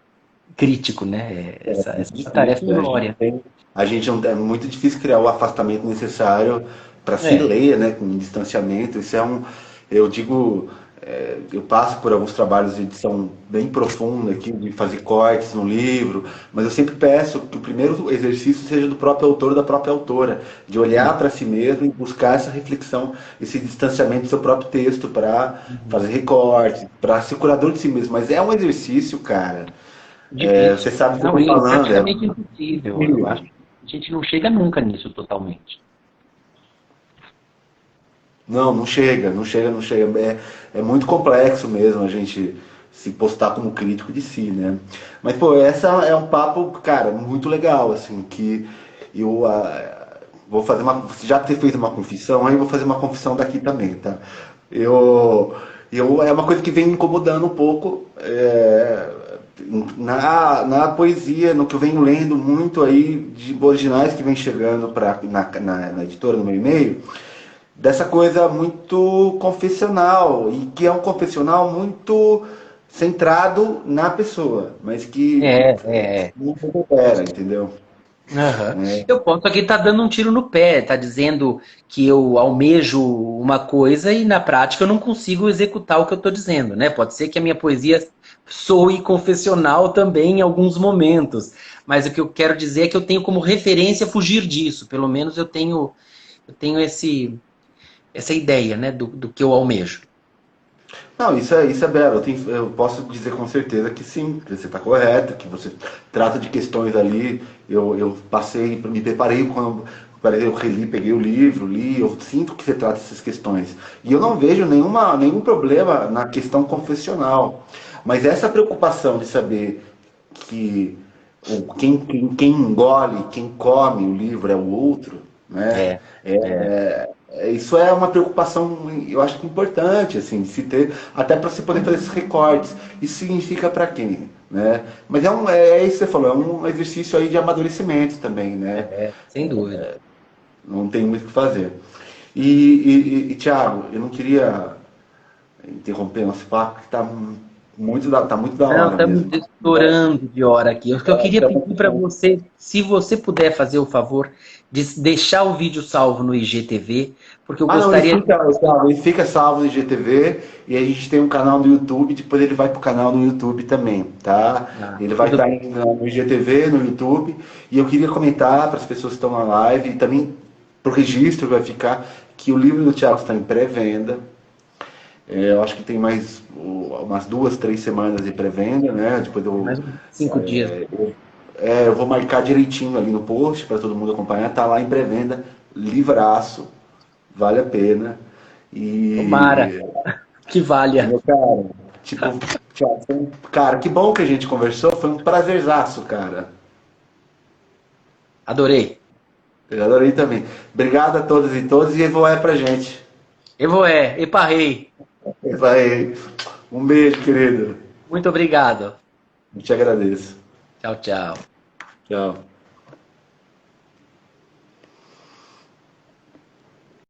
crítico, né? Essa tarefa Difícil, é né? glória. A gente não, é muito difícil criar o afastamento necessário para se É. ler, né, com distanciamento. Isso é eu digo, eu passo por alguns trabalhos de edição bem profunda aqui, de fazer cortes no livro, mas eu sempre peço que o primeiro exercício seja do próprio autor, da própria autora, de olhar para si mesmo e buscar essa reflexão, esse distanciamento do seu próprio texto para fazer recortes, para ser curador de si mesmo. Mas é um exercício, cara. Você Difícil. sabe o que eu Não, estou e falando, é praticamente impossível. Eu acho que a gente não chega nunca nisso totalmente. Não, não chega, não chega, não chega. É muito complexo mesmo a gente se postar como crítico de si, né? Mas, pô, essa é um papo, cara, muito legal, assim, que eu vou fazer uma. Já ter feito uma confissão, aí eu vou fazer uma confissão daqui também, tá? Eu, é uma coisa que vem me incomodando um pouco na poesia, no que eu venho lendo muito aí de originais que vem chegando na editora, no meu e-mail dessa coisa muito confessional, e que é um confessional muito centrado na pessoa, mas que É, é. não recupera, entendeu? Aham. né? Eu posso aqui estar dando um tiro no pé, tá dizendo que eu almejo uma coisa e na prática eu não consigo executar o que eu estou dizendo, né? Pode ser que a minha poesia soe confessional também em alguns momentos, mas o que eu quero dizer é que eu tenho como referência fugir disso. Pelo menos eu tenho essa ideia, né, do que eu almejo. Não, isso é belo. Eu posso dizer com certeza que sim, que você está correto, que você trata de questões ali. Eu passei, me preparei quando eu reli, peguei o livro, li, eu sinto que você trata essas questões. E eu não vejo nenhum problema na questão confessional. Mas essa preocupação de saber que quem engole, quem come o livro é o outro, né? É, é. Isso é uma preocupação, eu acho que importante, assim, de se ter, até para se poder fazer esses recortes. Isso significa para quem, né? Mas é isso que você falou, é um exercício aí de amadurecimento também, né? Sem dúvida. Não tem muito o que fazer. Thiago, eu não queria interromper nosso papo, que tá muito da Não, hora estamos mesmo. estourando de hora aqui. O que eu queria pedir para você, se você puder fazer o favor de deixar o vídeo salvo no IGTV, porque eu Ah, não, gostaria de. ele fica salvo no IGTV e a gente tem um canal no YouTube, depois ele vai pro canal no YouTube também, tá? Ah, Ele vai tudo estar bem. no IGTV, no YouTube, e eu queria comentar para as pessoas que estão na live e também pro registro vai ficar que o livro do Thiago está em pré-venda. Eu acho que tem mais umas 2, 3 semanas de pré-venda, né? Depois Mais uns 5 dias. eu vou marcar direitinho ali no post para todo mundo acompanhar. Tá lá em pré-venda, livraço, vale a pena. Tomara E, que valha. meu cara, tipo, Thiago, cara, que bom que a gente conversou, foi um prazerzaço, cara. Adorei. Eu adorei também. Obrigado a todas e todos e Evoé pra gente. Evoé, Eparrei. Vai. Um beijo, querido. Muito obrigado. Eu te agradeço. Tchau, tchau. Tchau.